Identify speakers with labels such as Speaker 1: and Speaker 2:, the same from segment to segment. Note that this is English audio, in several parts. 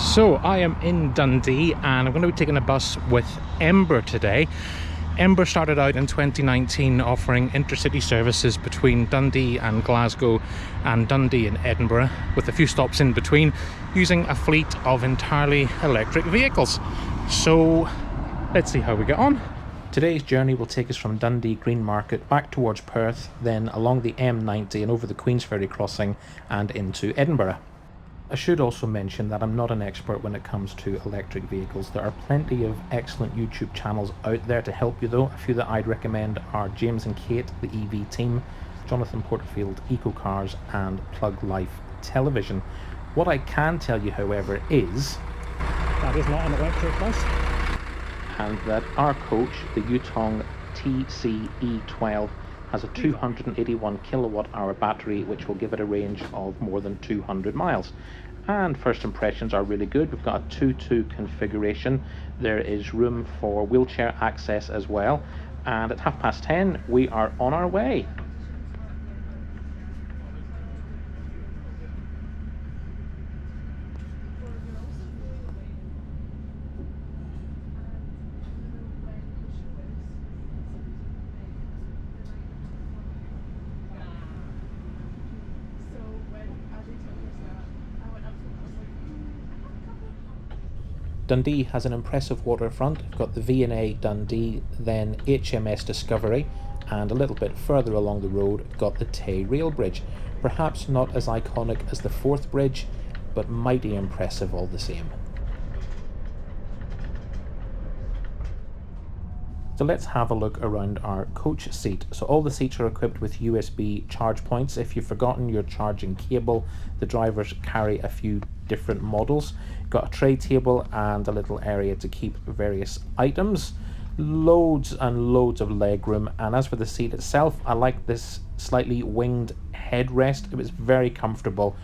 Speaker 1: So I am in Dundee and I'm going to be taking a bus with Ember today. Ember started out in 2019 offering intercity services between Dundee and Glasgow and Dundee and Edinburgh, with a few stops in between, using a fleet of entirely electric vehicles. So let's see how we get on. Today's journey will take us from Dundee Green Market back towards Perth, then along the M90 and over the Queensferry crossing and into Edinburgh. I should also mention that I'm not an expert when it comes to electric vehicles. There are plenty of excellent YouTube channels out there to help you though. A few that I'd recommend are James and Kate, the EV team, Jonathan Porterfield, Eco Cars and Plug Life Television. What I can tell you, however, is
Speaker 2: that is not an electric bus.
Speaker 1: And that our coach, the Yutong TCe12, has a 281 kilowatt hour battery, which will give it a range of more than 200 miles. And first impressions are really good. We've got a 2-2 configuration. There is room for wheelchair access as well. And at 10:30, we are on our way. Dundee has an impressive waterfront. You've got the V&A Dundee, then HMS Discovery, and a little bit further along the road, got the Tay Rail Bridge. Perhaps not as iconic as the Forth Bridge, but mighty impressive all the same. So let's have a look around our coach seat. So all the seats are equipped with USB charge points. If you've forgotten your charging cable, the drivers carry a few different models. Got a tray table and a little area to keep various items. Loads and loads of leg room. And as for the seat itself, I like this slightly winged headrest. It was very comfortable.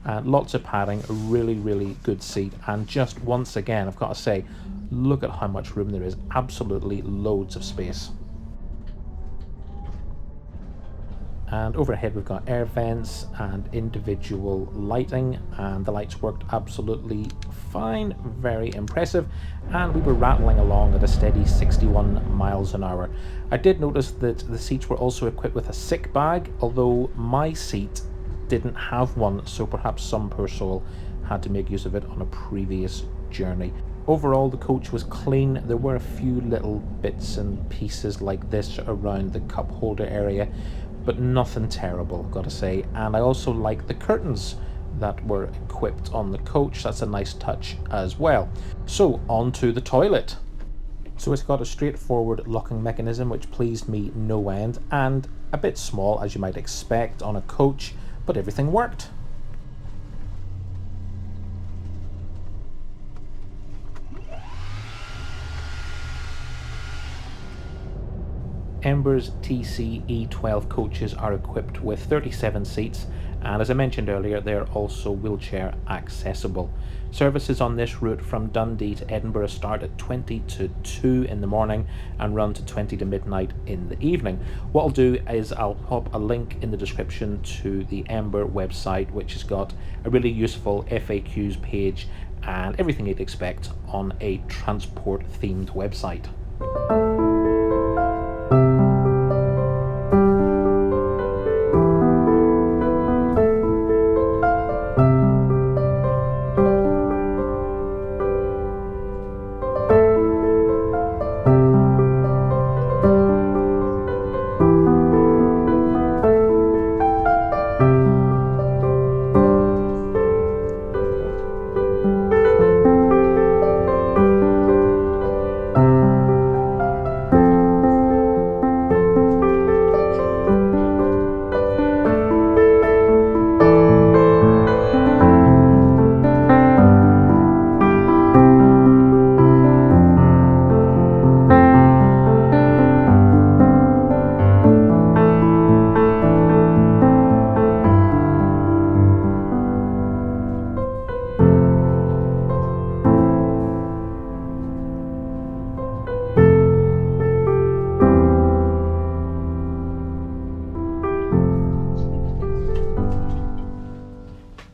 Speaker 1: Lots of padding, a really good seat. And just once again, I've got to say, look at how much room there is. Absolutely loads of space. And overhead we've got air vents and individual lighting, and the lights worked absolutely fine, very impressive, and we were rattling along at a steady 61 miles an hour. I did notice that the seats were also equipped with a sick bag, although my seat didn't have one, so perhaps some poor soul had to make use of it on a previous journey. Overall, the coach was clean. There were a few little bits and pieces like this around the cup holder area, but nothing terrible, I've got to say. And I also like the curtains that were equipped on the coach. That's a nice touch as well. So on to the toilet. So it's got a straightforward locking mechanism, which pleased me no end, and a bit small as you might expect on a coach, but everything worked. Ember's TCe12 coaches are equipped with 37 seats, and as I mentioned earlier, they are also wheelchair accessible. Services on this route from Dundee to Edinburgh start at 20 to 2 in the morning and run to 20 to midnight in the evening. What I'll do is I'll pop a link in the description to the Ember website, which has got a really useful FAQs page and everything you'd expect on a transport themed website.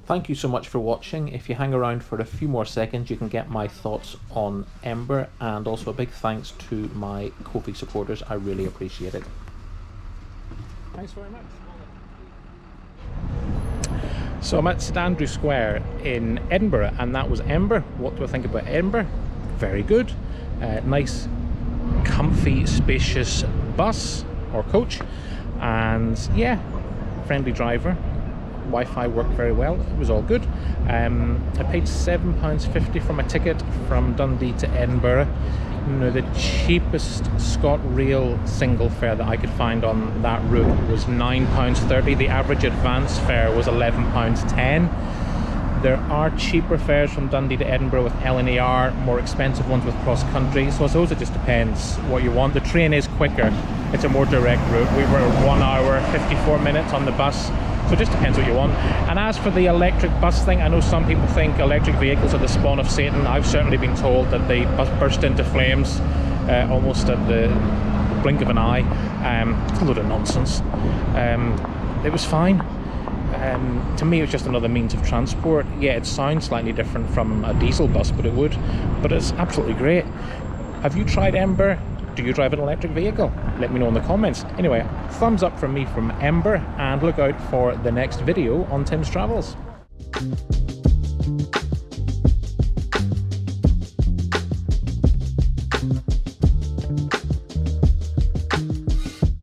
Speaker 1: Thank you so much for watching. If you hang around for a few more seconds, you can get my thoughts on Ember, and also a big thanks to my Ko-fi supporters. I really appreciate it.
Speaker 2: Thanks very much. So I'm at St Andrew Square in Edinburgh, and that was Ember. What do I think about Ember? Very good. Nice, comfy, spacious bus or coach, and yeah, friendly driver. Wi-Fi worked very well. It was all good. I paid £7.50 for my ticket from Dundee to Edinburgh. Now, the cheapest ScotRail single fare that I could find on that route was £9.30. The average advance fare was £11.10. There are cheaper fares from Dundee to Edinburgh with LNER, more expensive ones with cross country. So I suppose it just depends what you want. The train is quicker. It's a more direct route. We were 1 hour 54 minutes on the bus. So it just depends what you want. And as for the electric bus thing, I know some people think electric vehicles are the spawn of Satan. I've certainly been told that they burst into flames almost at the blink of an eye. It's a load of nonsense. It was fine. To me, it was just another means of transport. Yeah, it sounds slightly different from a diesel bus, but it's absolutely great. Have you tried Ember? Do you drive an electric vehicle? Let me know in the comments. Anyway, thumbs up from me from Ember, and look out for the next video on Tim's Travels.